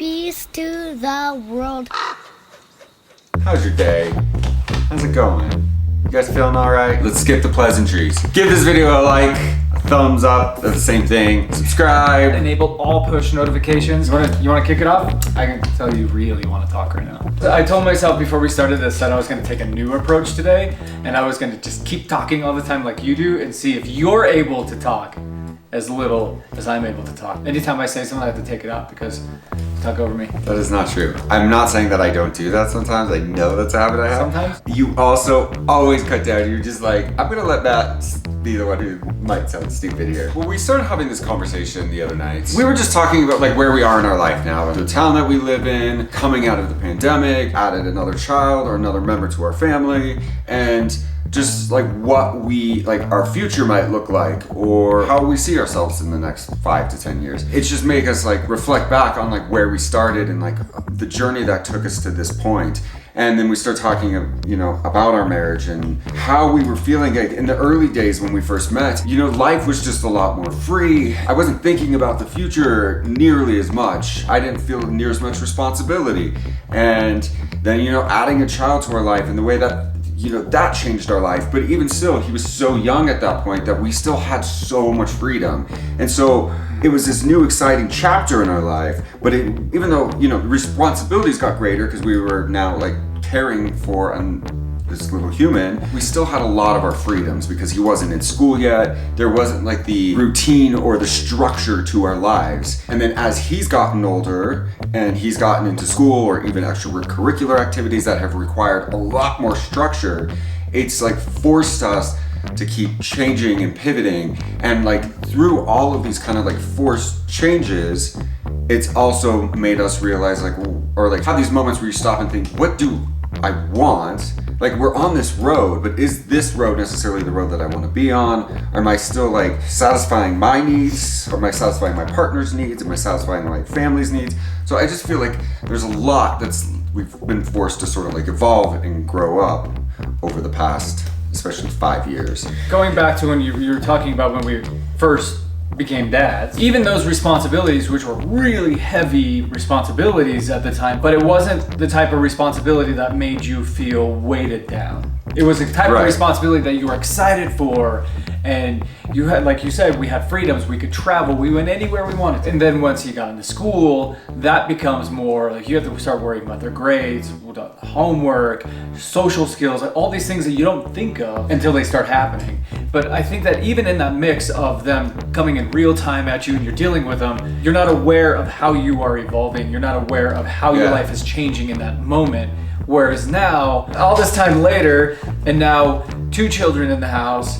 Peace to the world. How's your day? How's it going? You guys feeling alright? Let's skip the pleasantries. Give this video a like, a thumbs up, that's the same thing. Subscribe. Enable all push notifications. You wanna kick it off? I can tell you really wanna talk right now. I told myself before we started this that I was gonna take a new approach today, and I was gonna just keep talking all the time like you do and see if you're able to talk as little as I'm able to talk. Anytime I say something, I have to take it out because you talk over me. That is not true. I'm not saying that I don't do that sometimes. I know that's a habit I have. Sometimes? You also always cut down. You're just like, I'm gonna let Matt be the one who might sound stupid here. Well, we started having this conversation the other night. We were just talking about like where we are in our life now, the town that we live in, coming out of the pandemic, added another child or another member to our family, and just like what we, like our future might look like or how we see ourselves in the next 5 to 10 years. It's just make us like reflect back on like where we started and like the journey that took us to this point. And then we start talking, you know, about our marriage and how we were feeling like in the early days when we first met. You know, life was just a lot more free. I wasn't thinking about the future nearly as much. I didn't feel near as much responsibility. And then, you know, adding a child to our life and the way that, you know, that changed our life. But even still, he was so young at that point that we still had so much freedom. And so it was this new exciting chapter in our life. But even though, you know, responsibilities got greater because we were now like caring for this little human, we still had a lot of our freedoms because he wasn't in school yet. There wasn't like the routine or the structure to our lives. And then as he's gotten older and he's gotten into school or even extracurricular activities that have required a lot more structure, it's like forced us to keep changing and pivoting. And like through all of these kind of like forced changes, it's also made us realize like, or like have these moments where you stop and think, what do I want? Like we're on this road, but is this road necessarily the road that I want to be on? Or am I still like satisfying my needs? Or am I satisfying my partner's needs? Am I satisfying my family's needs? So I just feel like there's a lot we've been forced to sort of like evolve and grow up over the past, especially 5 years. Going back to when you were talking about when we first became dads, even those responsibilities, which were really heavy responsibilities at the time, but it wasn't the type of responsibility that made you feel weighted down. It was a type of responsibility that you were excited for, and you had, like you said, we had freedoms, we could travel, we went anywhere we wanted. And then once you got into school, that becomes more like you have to start worrying about their grades, homework, social skills, like all these things that you don't think of until they start happening. But I think that even in that mix of them coming in real time at you and you're dealing with them, you're not aware of how you are evolving, you're not aware of how your life is changing in that moment. Whereas now, all this time later, and now 2 children in the house,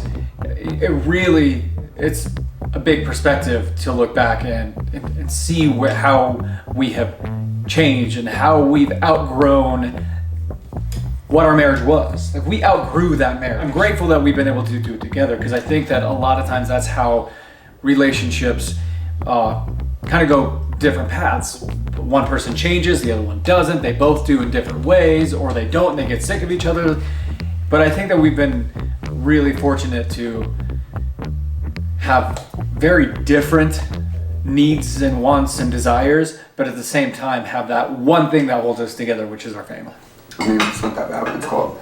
it's a big perspective to look back and see how we have changed and how we've outgrown what our marriage was. Like we outgrew that marriage. I'm grateful that we've been able to do it together because I think that a lot of times that's how relationships kind of go different paths. One person changes, the other one doesn't. They both do in different ways, or they don't and they get sick of each other. But I think that we've been really fortunate to have very different needs and wants and desires, but at the same time have that one thing that holds us together, which is our family. I mean, it's not that bad what it's called.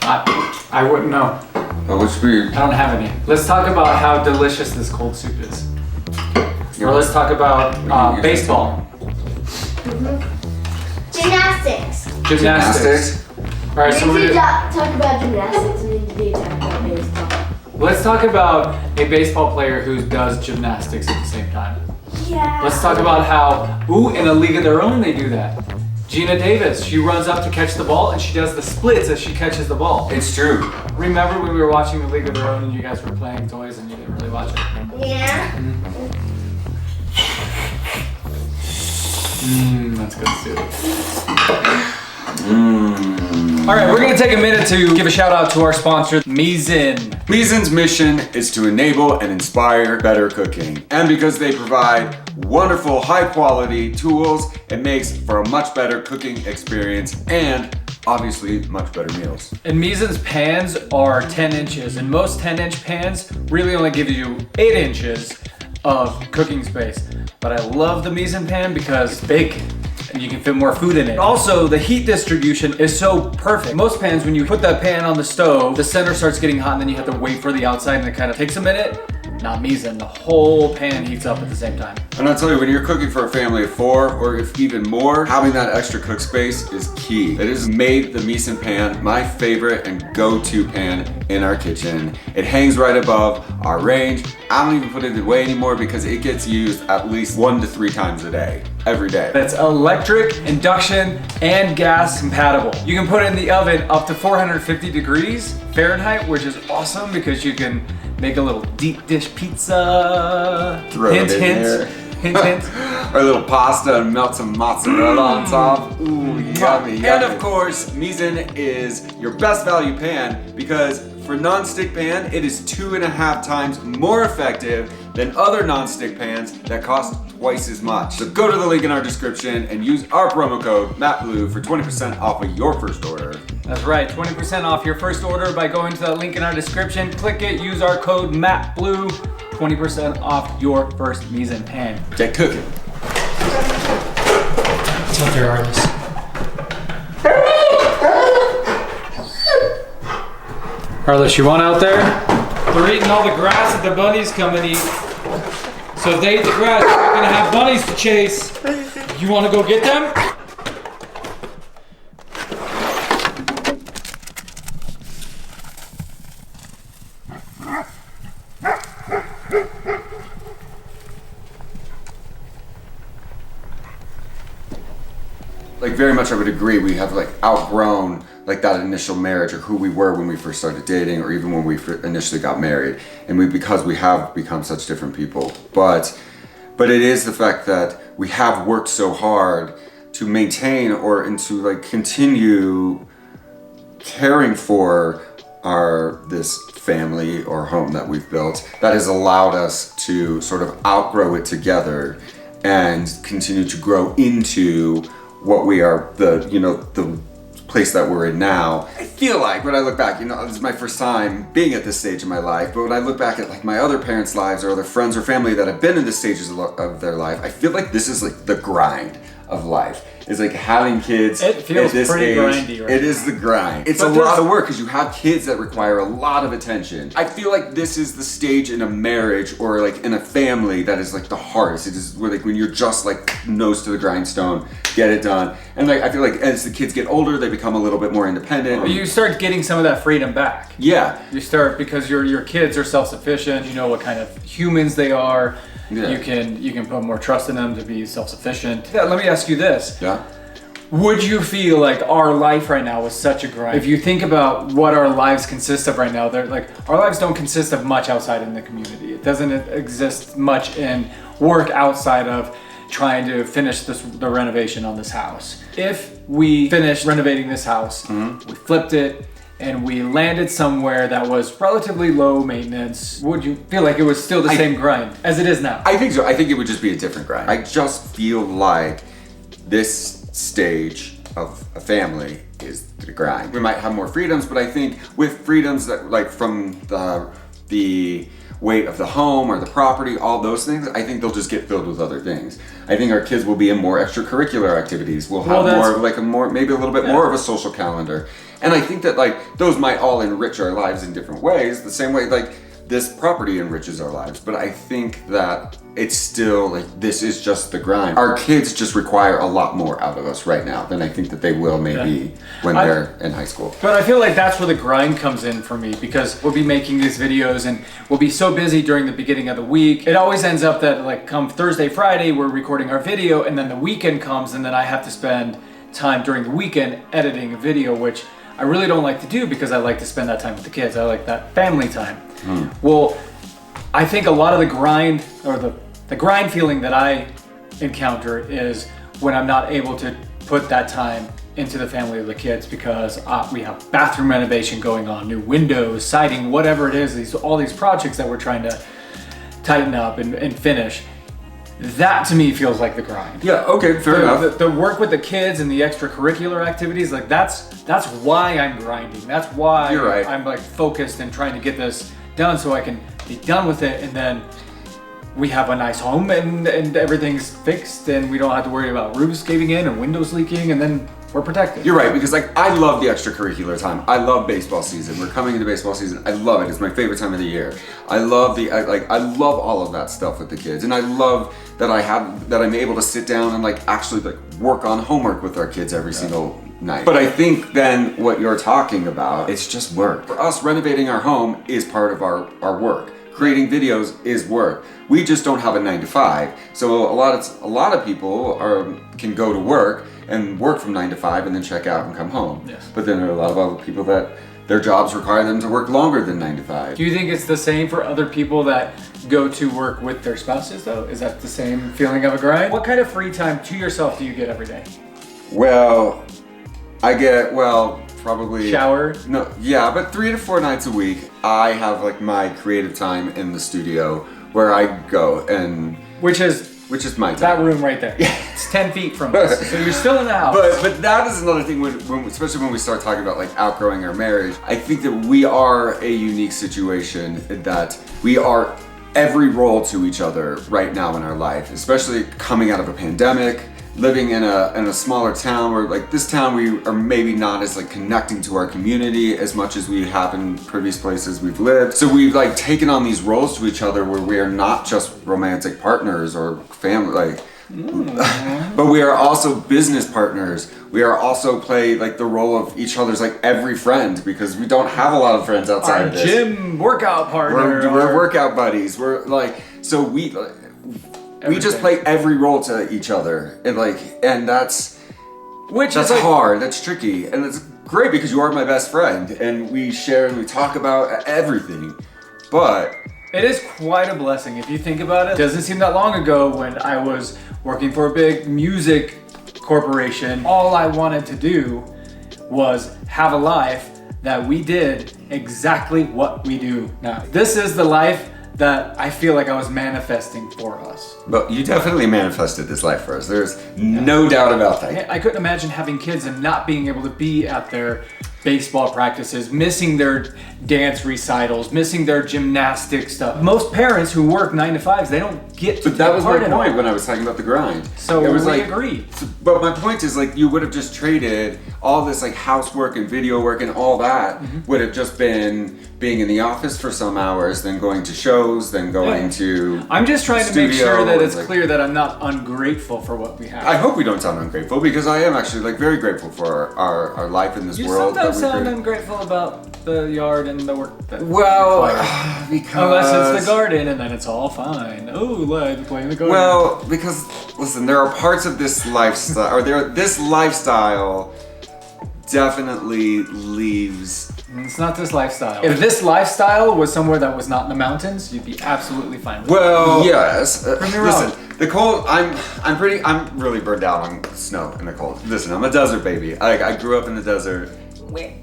I wouldn't know. But what's weird? I don't have any. Let's talk about how delicious this cold soup is. Or let's talk about baseball. Gymnastics. Gymnastics. All right, so we need to talk about gymnastics. We need to be talking about baseball. Let's talk about a baseball player who does gymnastics at the same time. Yeah. Let's talk about how, in a league of their own, they do that. Gina Davis, she runs up to catch the ball and she does the splits as she catches the ball. It's true. Remember when we were watching the League of Their Own and you guys were playing toys and you didn't really watch it? Yeah. That's good soup. All right, we're gonna take a minute to give a shout out to our sponsor, Mizzen. Mizzen's mission is to enable and inspire better cooking. And because they provide wonderful, high quality tools, it makes for a much better cooking experience and obviously much better meals. And Mizzen's pans are 10 inches, and most 10-inch pans really only give you 8 inches of cooking space. But I love the mise en pan because it's big and you can fit more food in it. Also, the heat distribution is so perfect. Most pans, when you put that pan on the stove, the center starts getting hot and then you have to wait for the outside and it kind of takes a minute. Not mise en, the whole pan heats up at the same time. And I'll tell you, when you're cooking for a family of 4 or if even more, having that extra cook space is key. It has made the mise en pan my favorite and go-to pan in our kitchen. It hangs right above our range. I don't even put it away anymore because it gets used at least 1 to 3 times a day, every day. It's electric, induction, and gas compatible. You can put it in the oven up to 450 degrees Fahrenheit, which is awesome because you can make a little deep dish pizza. Throw hint, it in hint, there. hint, hint. Or a little pasta and melt some mozzarella on top. Ooh, yummy, yummy. And of course, mise en is your best value pan because for non-stick pan, it is 2.5 times more effective than other non-stick pans that cost twice as much. So go to the link in our description and use our promo code mattandblue for 20% off of your first order. That's right, 20% off your first order by going to that link in our description. Click it, use our code mattandblue, 20% off your first mise en pan. Get cooking. What's up there, Arliss? Arliss, you want out there? They're eating all the grass that the bunnies come and eat. So if they eat the grass, we're gonna have bunnies to chase. You wanna go get them? Like very much I would agree, we have like outgrown like that initial marriage or who we were when we first started dating or even when we initially got married. And because we have become such different people. But it is the fact that we have worked so hard to maintain or and to like continue caring for this family or home that we've built that has allowed us to sort of outgrow it together and continue to grow into what we are, the place that we're in now. I feel like when I look back, this is my first time being at this stage in my life, but when I look back at like my other parents' lives or other friends or family that have been in the stages of their life, I feel like this is like the grind of life. It's like having kids it feels at this pretty age. grindy right It is the grind. It's a lot of work because you have kids that require a lot of attention. I feel like this is the stage in a marriage or like in a family that is like the hardest. It is where like when you're just like nose to the grindstone, get it done. And like I feel like as the kids get older, they become a little bit more independent. You start getting some of that freedom back. Yeah. You start because your kids are self-sufficient. You know what kind of humans they are. Yeah. You can put more trust in them to be self-sufficient. Yeah, let me ask you this. Yeah. Would you feel like our life right now is such a grind? If you think about what our lives consist of right now, they're like our lives don't consist of much outside in the community. It doesn't exist much in work outside of trying to finish the renovation on this house. If we finished renovating this house, we flipped it, and we landed somewhere that was relatively low maintenance, would you feel like it was still the same grind as it is now? I think so. I think it would just be a different grind. I just feel like this stage of a family is the grind. We might have more freedoms, but I think with freedoms that like from the weight of the home or the property, all those things, I think they'll just get filled with other things. I think our kids will be in more extracurricular activities. We'll have maybe a little bit more of a social calendar. And I think that like those might all enrich our lives in different ways, the same way like this property enriches our lives. But I think that it's still like, this is just the grind. Our kids just require a lot more out of us right now than I think that they will maybe when they're in high school. But I feel like that's where the grind comes in for me because we'll be making these videos and we'll be so busy during the beginning of the week. It always ends up that like come Thursday, Friday, we're recording our video and then the weekend comes and then I have to spend time during the weekend editing a video, which I really don't like to do because I like to spend that time with the kids. I like that family time. Well, I think a lot of the grind or the grind feeling that I encounter is when I'm not able to put that time into the family of the kids because we have bathroom renovation going on, new windows, siding, whatever it is, all these projects that we're trying to tighten up and finish. That to me feels like the grind. Yeah, okay, fair enough. The work with the kids and the extracurricular activities, like that's why I'm grinding. That's why You're right. I'm like focused and trying to get this done so I can be done with it and then we have a nice home and everything's fixed and we don't have to worry about roofs caving in and windows leaking, and then we're protected. You're right, because like I love the extracurricular time. I love baseball season. We're coming into baseball season. I love it. It's my favorite time of the year. I love I love all of that stuff with the kids, and I love that I'm able to sit down and like actually like work on homework with our kids every single night. But I think then what you're talking about, it's just work. For us, renovating our home is part of our work. Creating videos is work. We just don't have a 9 to 5. So a lot of people can go to work and work from 9 to 5 and then check out and come home. Yes. But then there are a lot of other people that their jobs require them to work longer than 9 to 5. Do you think it's the same for other people that go to work with their spouses though? Is that the same feeling of a grind? What kind of free time to yourself do you get every day? Well, I get, probably... Shower? No, yeah, but 3 to 4 nights a week, I have like my creative time in the studio where I go and... Which is my time. That room right there. It's 10 feet from us, so you're still in the house. But that is another thing, especially when we start talking about like outgrowing our marriage. I think that we are a unique situation in that we are every role to each other right now in our life, especially coming out of a pandemic, living in a smaller town where like this town we are maybe not as like connecting to our community as much as we have in previous places we've lived. So we've like taken on these roles to each other where we are not just romantic partners or family, but we are also business partners. We are also play like the role of each other's like every friend, because we don't have a lot of friends outside of this. Gym workout partner. We're workout buddies. We're like, so we just play every role to each other, and that's hard. That's tricky, and it's great because you are my best friend, and we share and we talk about everything. But it is quite a blessing if you think about it. It doesn't seem that long ago when I was working for a big music corporation. All I wanted to do was have a life that we did exactly what we do now. This is the life that I feel like I was manifesting for us. But you definitely manifested this life for us. There's no doubt about that. I couldn't imagine having kids and not being able to be at their baseball practices, missing their dance recitals, missing their gymnastics stuff. Most parents who work 9 to 5s, they don't get to But that was my part point when I was talking about the grind. So it was we agree. But my point is like you would have just traded all this like housework and video work and all that would have just been being in the office for some hours, then going to shows, then going to I'm just trying to make sure that it's like, clear that I'm not ungrateful for what we have. I hope we don't sound ungrateful, because I am actually like very grateful for our life in this world. You sometimes sound ungrateful about the yard and the work that because unless it's the garden and then it's all fine. Oh, let's play in the garden. Well, because listen, there are parts of this lifestyle, this lifestyle definitely leaves. It's not this lifestyle. If this lifestyle was somewhere that was not in the mountains, you'd be absolutely fine with it. Well, yes. Listen, the cold. I'm really burned out on snow and the cold. Listen, I'm a desert baby. I grew up in the desert. Where?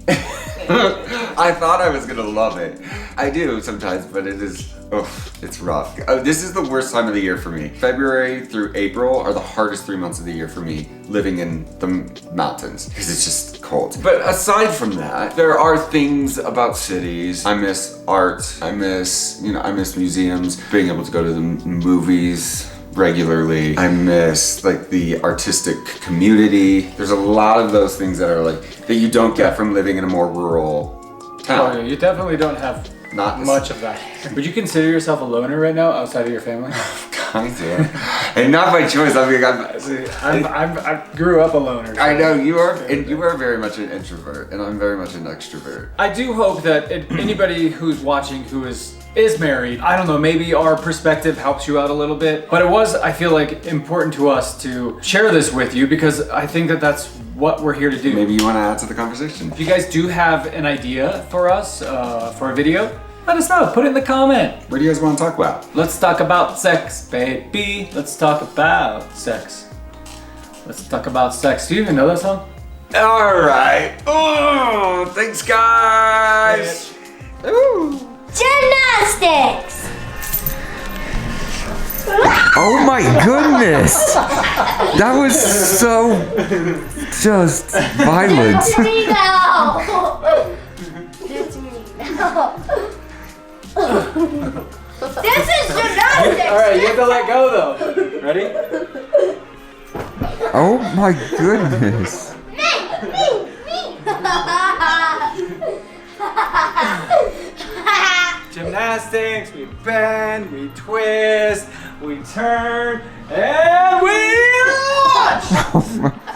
I thought I was gonna love it. I do sometimes, but it's rough. This is the worst time of the year for me. February through April are the hardest 3 months of the year for me living in the mountains, because it's just cold. But aside from that, there are things about cities. I miss art. I miss museums, being able to go to the movies regularly. I miss like the artistic community. There's a lot of those things that are like that you don't get from living in a more rural town. Oh, you definitely don't have Not much of that. Would you consider yourself a loner right now outside of your family? Kinda. And not by choice. I mean, I grew up a loner. So I know you are, and you are very much an introvert, and I'm very much an extrovert. I do hope that anybody who's watching who is married, I don't know, maybe our perspective helps you out a little bit. But it was, I feel like, important to us to share this with you, because I think that that's what we're here to do. Maybe you want to add to the conversation. If you guys do have an idea for us, for a video, let us know. Put it in the comment. What do you guys want to talk about? Let's talk about sex, baby. Let's talk about sex. Let's talk about sex. Do you even know that song? All right. Oh, thanks, guys. Ooh. Gymnastics! Oh my goodness! That was so just violent. That's me now! That's me now. This is gymnastics! Alright, you have to let go though. Ready? Oh my goodness. Me! Gymnastics, we bend, we twist, we turn, and we launch! Oh my